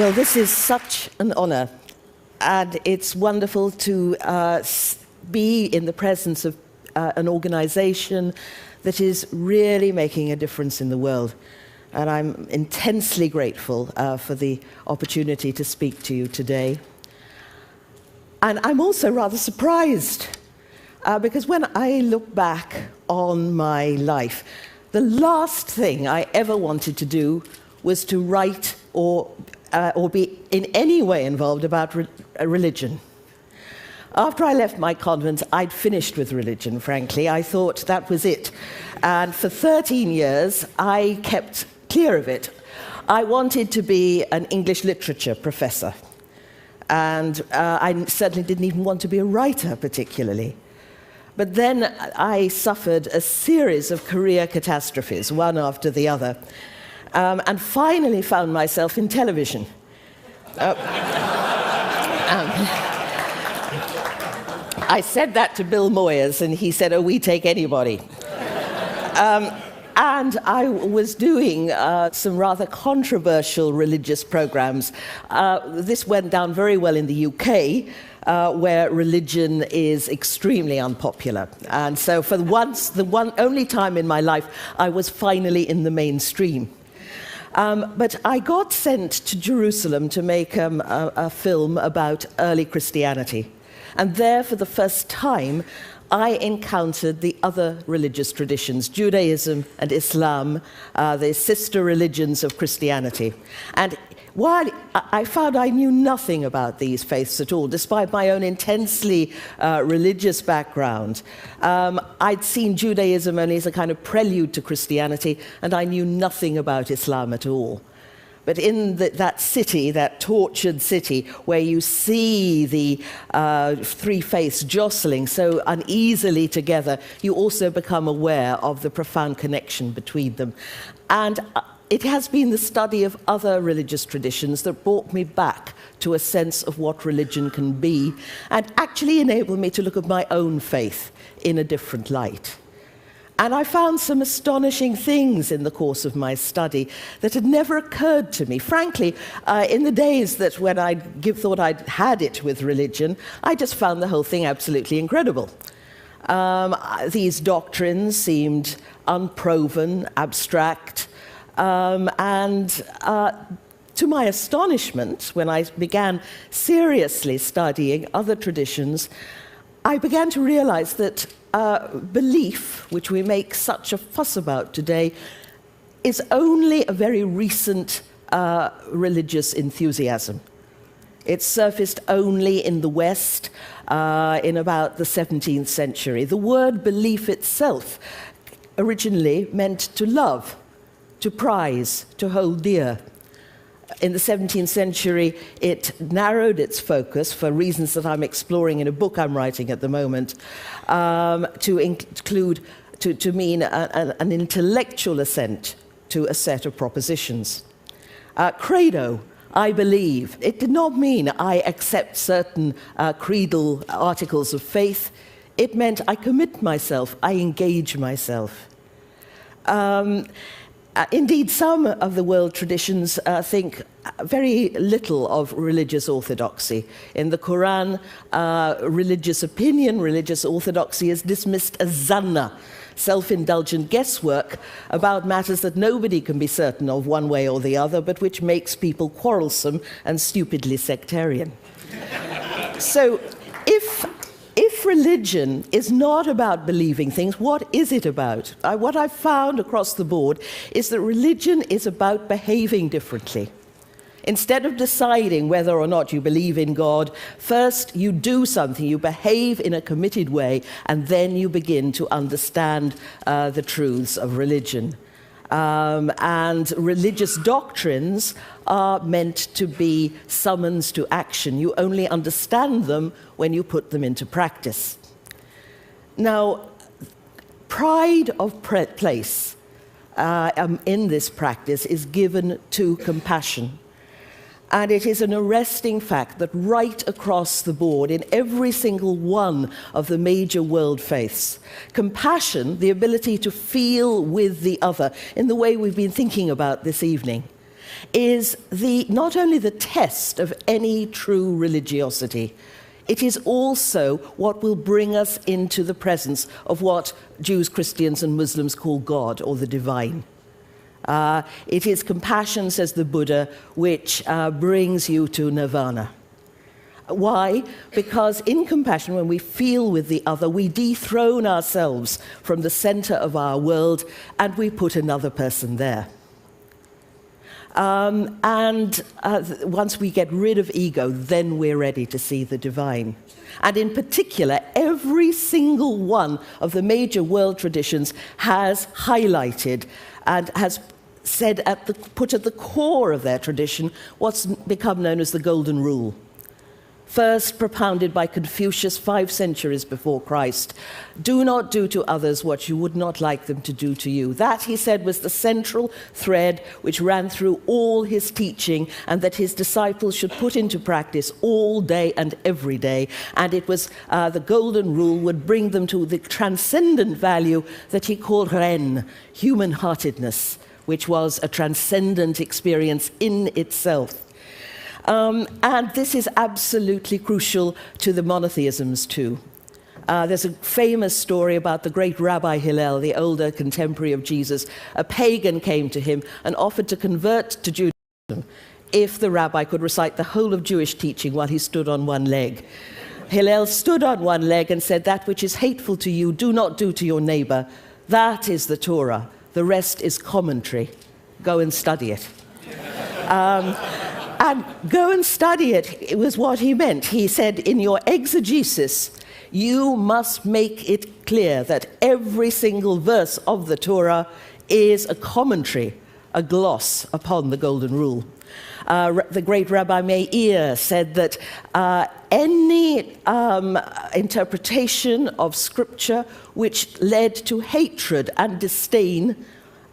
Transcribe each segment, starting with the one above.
Well, this is such an honor, and it's wonderful to be in the presence of an organization that is really making a difference in the world. And I'm intensely grateful for the opportunity to speak to you today. And I'm also rather surprised, because when I look back on my life, the last thing I ever wanted to do was to write or be in any way involved about religion. After I left my convent, I'd finished with religion, frankly. I thought that was it. And for 13 years, I kept clear of it. I wanted to be an English literature professor. And I certainly didn't even want to be a writer, particularly. But then I suffered a series of career catastrophes, one after the other. And finally found myself in television. I said that to Bill Moyers, and he said, "Oh, we take anybody." And I was doing some rather controversial religious programs. This went down very well in the UK, where religion is extremely unpopular. And so for once, the only time in my life, I was finally in the mainstream. But I got sent to Jerusalem to make a film about early Christianity. And there, for the first time, I encountered the other religious traditions, Judaism and Islam, the sister religions of Christianity. And while I found I knew nothing about these faiths at all, despite my own intensely religious background, I'd seen Judaism only as a kind of prelude to Christianity, and I knew nothing about Islam at all. But in that city, that tortured city, where you see the three faiths jostling so uneasily together, you also become aware of the profound connection between them. And it has been the study of other religious traditions that brought me back to a sense of what religion can be, and actually enabled me to look at my own faith in a different light. And I found some astonishing things in the course of my study that had never occurred to me. Frankly, in the days that when I thought I'd had it with religion, I just found the whole thing absolutely incredible. These doctrines seemed unproven, abstract, and to my astonishment, when I began seriously studying other traditions, I began to realize that belief, which we make such a fuss about today, is only a very recent religious enthusiasm. It surfaced only in the West in about the 17th century. The word belief itself originally meant to love, to prize, to hold dear. In the 17th century, it narrowed its focus, for reasons that I'm exploring in a book I'm writing at the moment, to include, to mean an intellectual assent to a set of propositions. Credo, I believe, it did not mean I accept certain creedal articles of faith. It meant I commit myself, I engage myself. Indeed, some of the world traditions think very little of religious orthodoxy. In the Quran, religious opinion, religious orthodoxy is dismissed as zanna, self-indulgent guesswork about matters that nobody can be certain of one way or the other, but which makes people quarrelsome and stupidly sectarian. So if religion is not about believing things, what is it about? What I've found across the board is that religion is about behaving differently. Instead of deciding whether or not you believe in God, first you do something, you behave in a committed way, and then you begin to understand the truths of religion. And religious doctrines are meant to be summons to action. You only understand them when you put them into practice. Now, pride of place in this practice is given to compassion. And it is an arresting fact that right across the board, in every single one of the major world faiths, compassion, the ability to feel with the other, in the way we've been thinking about this evening, is not only the test of any true religiosity, it is also what will bring us into the presence of what Jews, Christians, and Muslims call God, or the divine. It is compassion, says the Buddha, which brings you to nirvana. Why? Because in compassion, when we feel with the other, we dethrone ourselves from the center of our world and we put another person there. Once we get rid of ego, then we're ready to see the divine. And in particular, every single one of the major world traditions has highlighted and has said put at the core of their tradition what's become known as the Golden Rule. First propounded by Confucius 5 centuries before Christ. Do not do to others what you would not like them to do to you. That, he said, was the central thread which ran through all his teaching and that his disciples should put into practice all day and every day. And it was the Golden Rule would bring them to the transcendent value that he called Ren, human-heartedness, which was a transcendent experience in itself. And this is absolutely crucial to the monotheisms too. There's a famous story about the great Rabbi Hillel, the older contemporary of Jesus. A pagan came to him and offered to convert to Judaism if the rabbi could recite the whole of Jewish teaching while he stood on one leg. Hillel stood on one leg and said, "That which is hateful to you, do not do to your neighbor. That is the Torah. The rest is commentary. Go and study it." And go and study it, it was what he meant. He said, in your exegesis, you must make it clear that every single verse of the Torah is a commentary, a gloss upon the Golden Rule. The great Rabbi Meir said that any interpretation of Scripture which led to hatred and disdain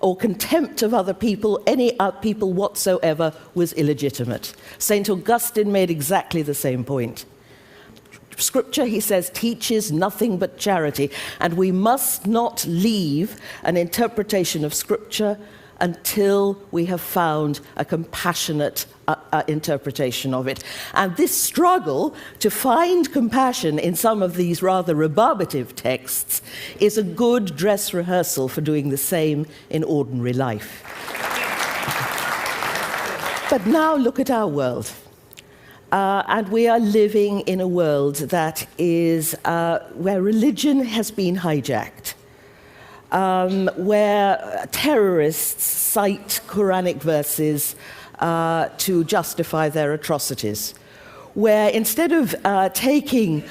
or contempt of other people, any people whatsoever, was illegitimate. St. Augustine made exactly the same point. Scripture, he says, teaches nothing but charity, and we must not leave an interpretation of Scripture until we have found a compassionate interpretation of it. And this struggle to find compassion in some of these rather rebarbative texts is a good dress rehearsal for doing the same in ordinary life. But now look at our world. And we are living in a world that is where religion has been hijacked. Where terrorists cite Quranic verses to justify their atrocities, where instead of taking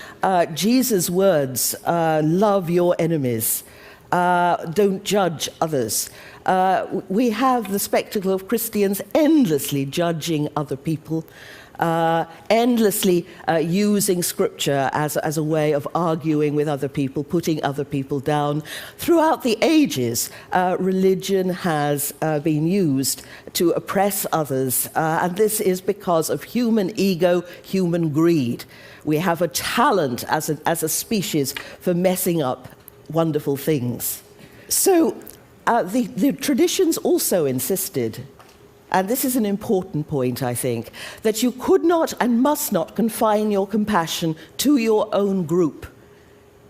Jesus' words, love your enemies, don't judge others, we have the spectacle of Christians endlessly judging other people, endlessly using Scripture as a way of arguing with other people, putting other people down. Throughout the ages, religion has been used to oppress others, and this is because of human ego, human greed. We have a talent as a species for messing up wonderful things. So the traditions also insisted, and this is an important point, I think, that you could not and must not confine your compassion to your own group,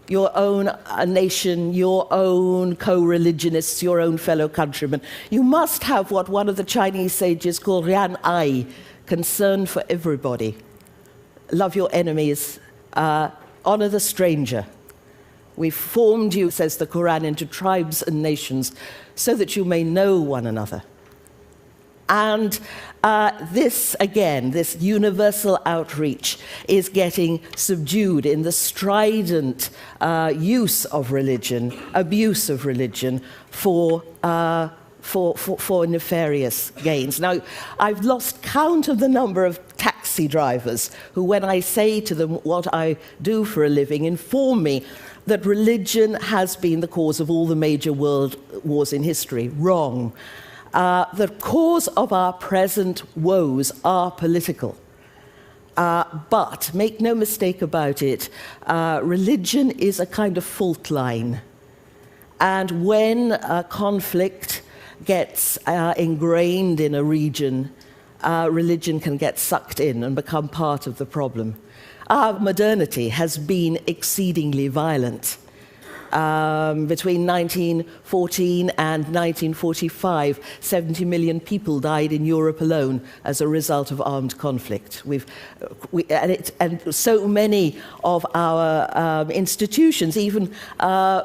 your own nation, your own co-religionists, your own fellow countrymen. You must have what one of the Chinese sages called仁愛, concern for everybody. Love your enemies, honor the stranger. We formed you, says the Quran, into tribes and nations so that you may know one another. And this, again, this universal outreach is getting subdued in the strident use of religion, abuse of religion for nefarious gains. Now, I've lost count of the number of taxi drivers who, when I say to them what I do for a living, inform me that religion has been the cause of all the major world wars in history. Wrong. The cause of our present woes are political. But make no mistake about it, religion is a kind of fault line. And when conflict gets ingrained in a region, religion can get sucked in and become part of the problem. Our modernity has been exceedingly violent. Between 1914 and 1945, 70 million people died in Europe alone as a result of armed conflict. And so many of our institutions, even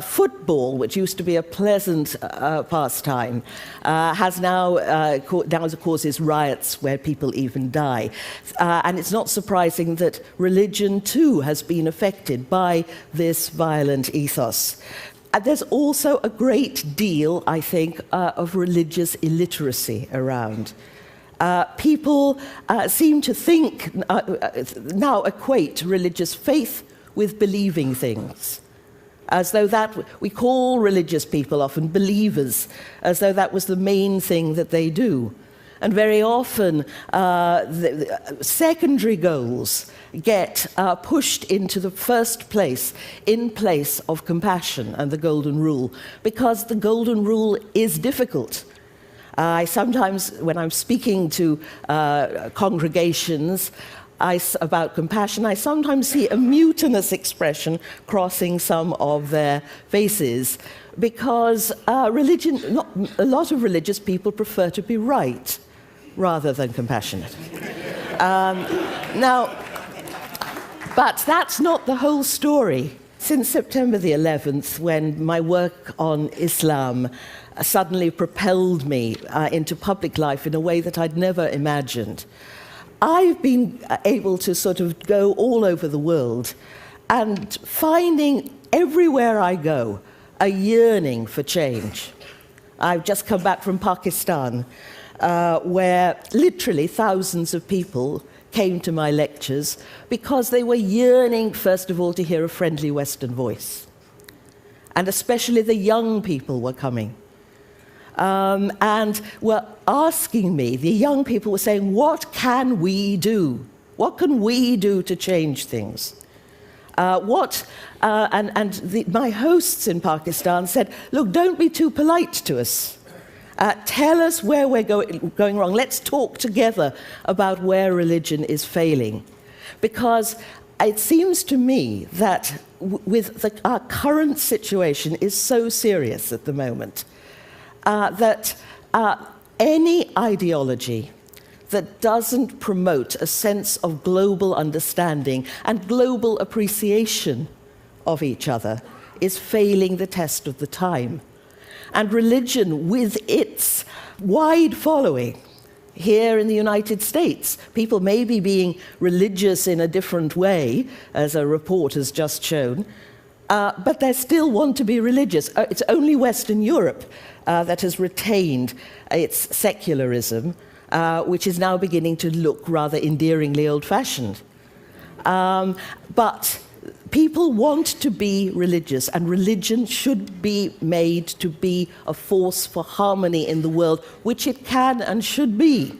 football, which used to be a pleasant pastime, now causes riots where people even die. And it's not surprising that religion too has been affected by this violent ethos. And there's also a great deal, I think, of religious illiteracy around. People seem to think, now equate religious faith with believing things, as though that, we call religious people often believers, as though that was the main thing that they do. And very often, the secondary goals get pushed into the first place in place of compassion and the Golden Rule, because the Golden Rule is difficult. I sometimes, when I'm speaking to congregations about compassion, I sometimes see a mutinous expression crossing some of their faces, because a lot of religious people prefer to be right rather than compassionate. But that's not the whole story. Since September the 11th, when my work on Islam suddenly propelled me into public life in a way that I'd never imagined, I've been able to sort of go all over the world and finding everywhere I go a yearning for change. I've just come back from Pakistan, where literally thousands of people came to my lectures because they were yearning, first of all, to hear a friendly Western voice. And especially the young people were coming. And were asking me, the young people were saying, what can we do? What can we do to change things? My hosts in Pakistan said, look, don't be too polite to us. Tell us where we're going wrong. Let's talk together about where religion is failing. Because it seems to me that our current situation is so serious at the moment that any ideology that doesn't promote a sense of global understanding and global appreciation of each other is failing the test of the time. And religion, with its wide following here in the United States, people may be being religious in a different way, as a report has just shown, but they still want to be religious. It's only Western Europe that has retained its secularism, which is now beginning to look rather endearingly old-fashioned. But people want to be religious, and religion should be made to be a force for harmony in the world, which it can and should be,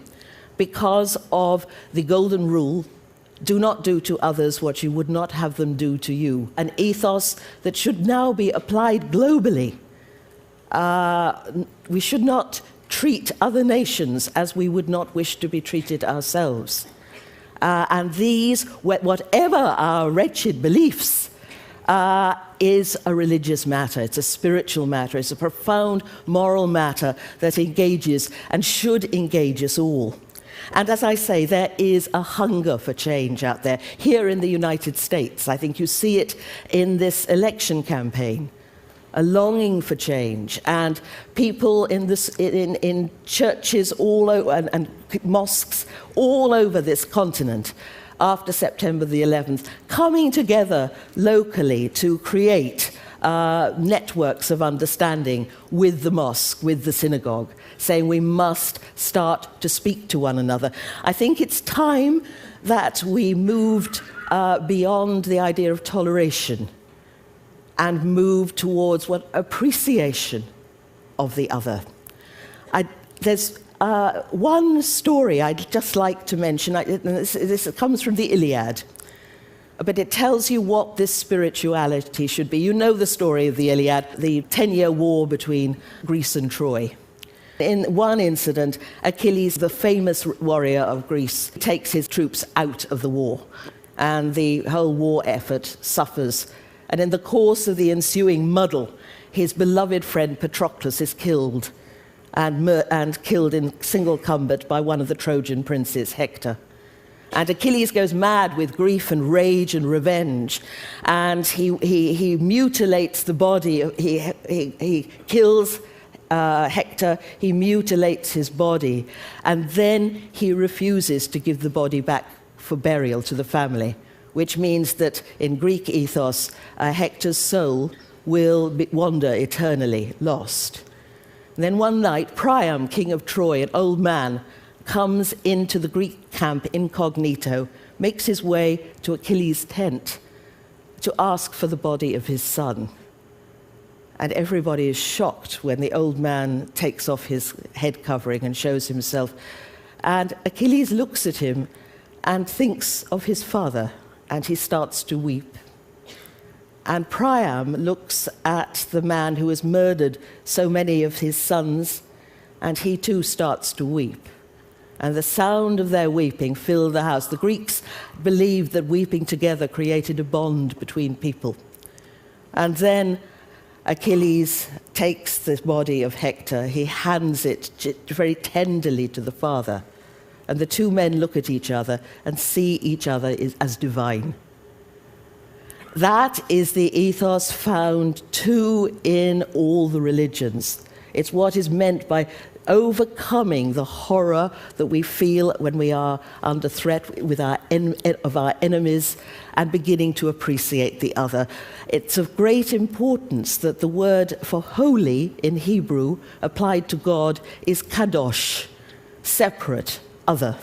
because of the Golden Rule: do not do to others what you would not have them do to you, an ethos that should now be applied globally. We should not treat other nations as we would not wish to be treated ourselves. And these, whatever our wretched beliefs, is a religious matter. It's a spiritual matter. It's a profound moral matter that engages and should engage us all. And as I say, there is a hunger for change out there. Here in the United States, I think you see it in this election campaign. A longing for change, and people in churches all over and mosques all over this continent after September the 11th, coming together locally to create networks of understanding with the mosque, with the synagogue, saying we must start to speak to one another. I think it's time that we moved beyond the idea of toleration and move towards appreciation of the other. There's one story I'd just like to mention. This comes from the Iliad, but it tells you what this spirituality should be. You know the story of the Iliad, the 10-year war between Greece and Troy. In one incident, Achilles, the famous warrior of Greece, takes his troops out of the war, and the whole war effort suffers. And in the course of the ensuing muddle, his beloved friend Patroclus is killed, and killed in single combat by one of the Trojan princes, Hector. And Achilles goes mad with grief and rage and revenge, and he mutilates the body. He kills Hector, he mutilates his body, and then he refuses to give the body back for burial to the family, which means that in Greek ethos, Hector's soul will wander eternally lost. And then one night, Priam, king of Troy, an old man, comes into the Greek camp incognito, makes his way to Achilles' tent to ask for the body of his son. And everybody is shocked when the old man takes off his head covering and shows himself. And Achilles looks at him and thinks of his father, and he starts to weep. And Priam looks at the man who has murdered so many of his sons, and he too starts to weep. And the sound of their weeping filled the house. The Greeks believed that weeping together created a bond between people. And then Achilles takes the body of Hector. He hands it very tenderly to the father. And the two men look at each other and see each other as divine. That is the ethos found too in all the religions. It's what is meant by overcoming the horror that we feel when we are under threat with of our enemies and beginning to appreciate the other. It's of great importance that the word for holy in Hebrew applied to God is kadosh, separate, other.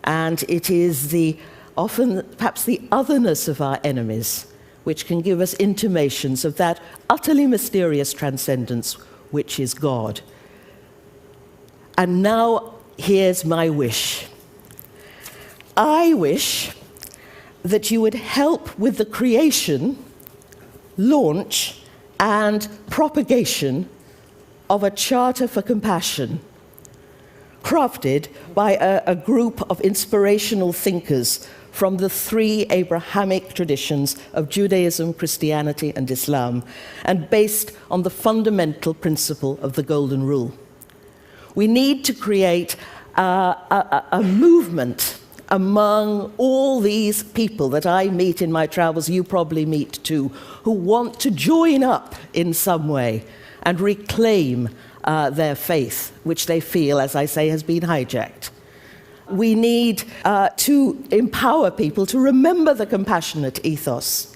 And it is often perhaps the otherness of our enemies which can give us intimations of that utterly mysterious transcendence which is God. And now, here's my wish. I wish that you would help with the creation, launch, and propagation of a charter for compassion, crafted by a group of inspirational thinkers from the three Abrahamic traditions of Judaism, Christianity, and Islam, and based on the fundamental principle of the Golden Rule. We need to create a movement among all these people that I meet in my travels, you probably meet too, who want to join up in some way and reclaim their faith, which they feel, as I say, has been hijacked. We need to empower people to remember the compassionate ethos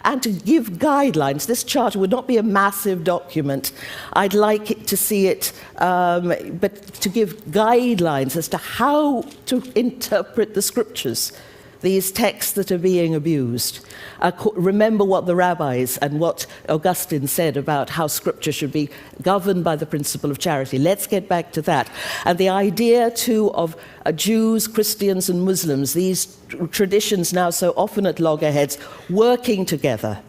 and to give guidelines. This charter would not be a massive document. I'd like to see it, but to give guidelines as to how to interpret the scriptures, these texts that are being abused. Remember what the rabbis and what Augustine said about how scripture should be governed by the principle of charity. Let's get back to that. And the idea, too, of Jews, Christians, and Muslims, these traditions now so often at loggerheads, working together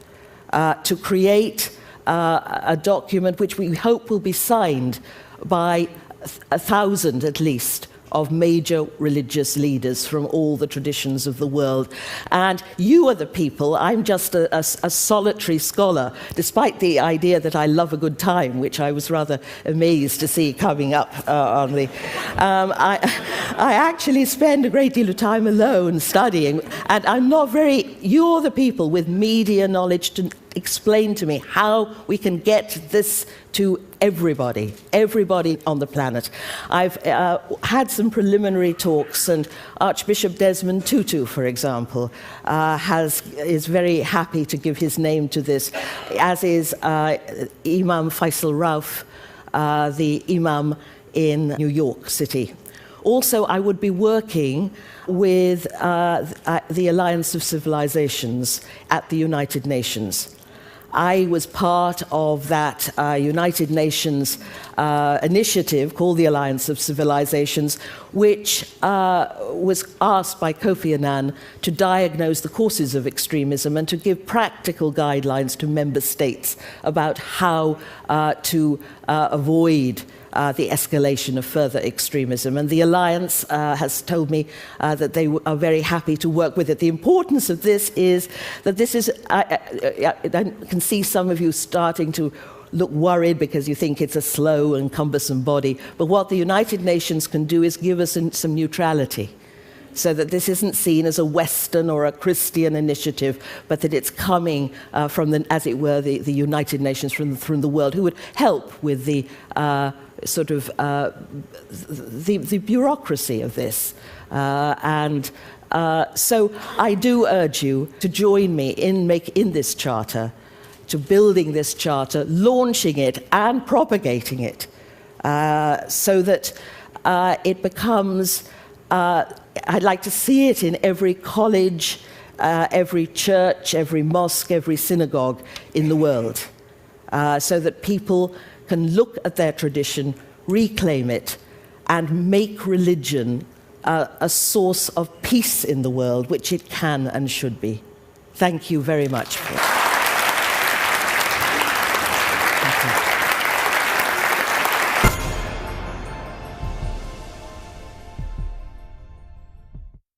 to create a document which we hope will be signed by 1,000 at least of major religious leaders from all the traditions of the world. And you are the people. I'm just a solitary scholar, despite the idea that I love a good time, which I was rather amazed to see coming up on the... I actually spend a great deal of time alone studying, and I'm not very... You're the people with media knowledge to explain to me how we can get this to everybody on the planet. I've had some preliminary talks, and Archbishop Desmond Tutu, for example, is very happy to give his name to this, as is Imam Faisal Rauf, the Imam in New York City. Also, I would be working with the Alliance of Civilizations at the United Nations. I was part of that United Nations initiative called the Alliance of Civilizations, which was asked by Kofi Annan to diagnose the causes of extremism and to give practical guidelines to member states about how to avoid the escalation of further extremism. And the Alliance has told me that they are very happy to work with it. The importance of this is that this is, I can see some of you starting to look worried because you think it's a slow and cumbersome body. But what the United Nations can do is give us some neutrality, so that this isn't seen as a Western or a Christian initiative, but that it's coming from, as it were, the United Nations from the world, who would help with the the bureaucracy of this. So I do urge you to join me in this charter, to building this charter, launching it and propagating it, so that it becomes, I'd like to see it in every college, every church, every mosque, every synagogue in the world, so that people can look at their tradition, reclaim it, and make religion a source of peace in the world, which it can and should be. Thank you very much for it.